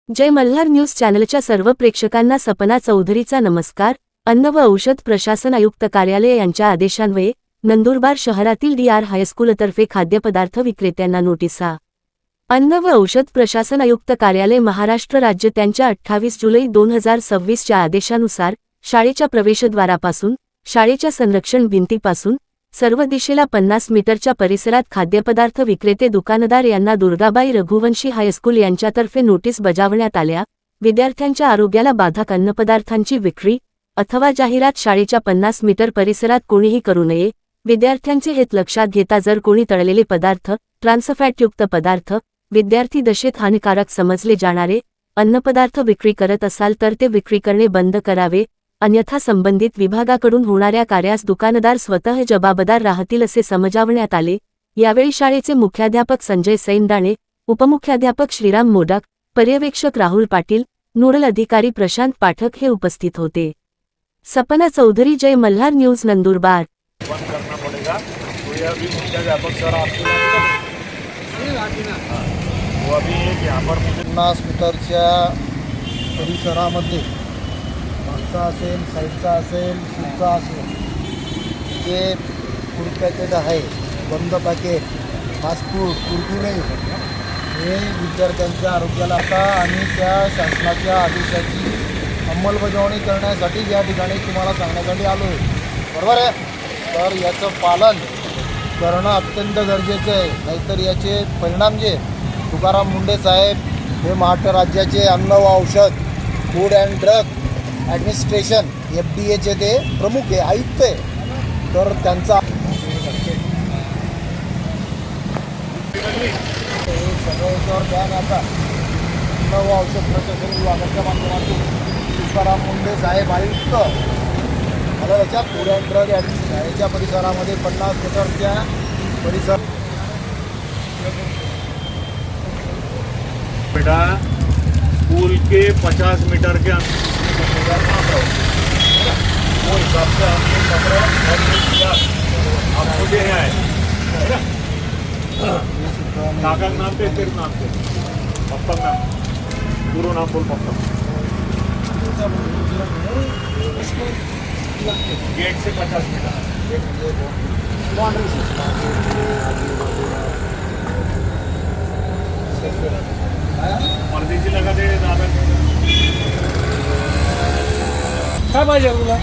जय Malhar news चॅनलच्या सर्व प्रेक्षकांना सपना चौधरीचा नमस्कार। अन्न व औषध प्रशासन आयुक्त कार्यालय यांच्या आदेशान्वये नंदुरबार शहरातील DR हायस्कूलतर्फे खाद्यपदार्थ विक्रेत्यांना नोटिसा। अन्न व औषध प्रशासन आयुक्त कार्यालय महाराष्ट्र राज्य त्यांच्या 28 जुलै 2026 च्या आदेशानुसार शाळेच्या प्रवेशद्वारापासून शाळेच्या संरक्षण भिंतीपासून सर्व दिशेला 50 मीटरच्या परिसरात खाद्यपदार्थ विक्रेते दुकानदार यांना दुर्गाबाई रघुवंशी हायस्कूल यांच्यातर्फे नोटीस बजावण्यात आल्या। विद्यार्थ्यांच्या आरोग्याला बाधक अन्नपदार्थांची विक्री अथवा जाहिरात शाळेच्या 50 मीटर परिसरात कोणीही करू नये। विद्यार्थ्यांचे हित लक्षात घेता जर कोणी तळलेले पदार्थ, ट्रान्सफॅटयुक्त पदार्थ, विद्यार्थी दशेत हानिकारक समजले जाणारे अन्नपदार्थ विक्री करत असाल तर ते विक्री करणे बंद करावे, अन्यथा संबंधित विभागाकडून होणाऱ्या कार्यास दुकानदार स्वतः जबाबदार राहतील असे समजावण्यात आले। यावेळी शाळेचे मुख्याध्यापक संजय सैंदाणे, उपमुख्याध्यापक श्रीराम मोडक, पर्यवेक्षक राहुल पाटील, नोडल अधिकारी प्रशांत पाठक हे उपस्थित होते। सपना चौधरी, जय मल्हार न्यूज, नंदुरबार। बंद करना पड़ेगा तो यह भी मुख्याध्यापक सर आपको वो अभी एक यहाँ पर 50 मीटरच्या परिसरामध्ये मागचा असेल, साईडचा असेल, पुढचा असेल, जे फूड पॅकेट आहे, बंद पॅकेट, फास्ट फूड, कुरकुरे, हे विद्यार्थ्यांच्या आरोग्याला आता आणि त्या शासनाच्या आदेशाची अंमलबजावणी करण्यासाठी या ठिकाणी तुम्हाला सांगण्यासाठी आलो आहे, बरोबर आहे। तर याचं पालन करणं अत्यंत गरजेचं आहे, नाहीतर याचे परिणाम जे तुकाराम मुंडे साहेब हे महाराष्ट्र राज्याचे अन्न व औषध फूड अँड ड्रग ॲडमिनिस्ट्रेशन FDAचे ते प्रमुख आहे, आयुक्त आहे, तर त्यांचा सगळं याच्यावर ध्यान आता अन्न व औषध प्रशासन विभागाच्या माध्यमातून तुकाराम मुंडे साहेब आयुक्त मला त्याच्या फूड अँड ड्रग शाळेच्या परिसरामध्ये 50 मीटरच्या परिसर बेटा स्कूल के 50 मीटर के वो हिसाब से हमने पत्र आपको देने आए काका नाम पे तेरे नाम पे पप्पा नाम पूरा नाम बोल पप्पा गेट से 50 मीटर मर्जीची लगा दे दादा काय पाहिजे तुला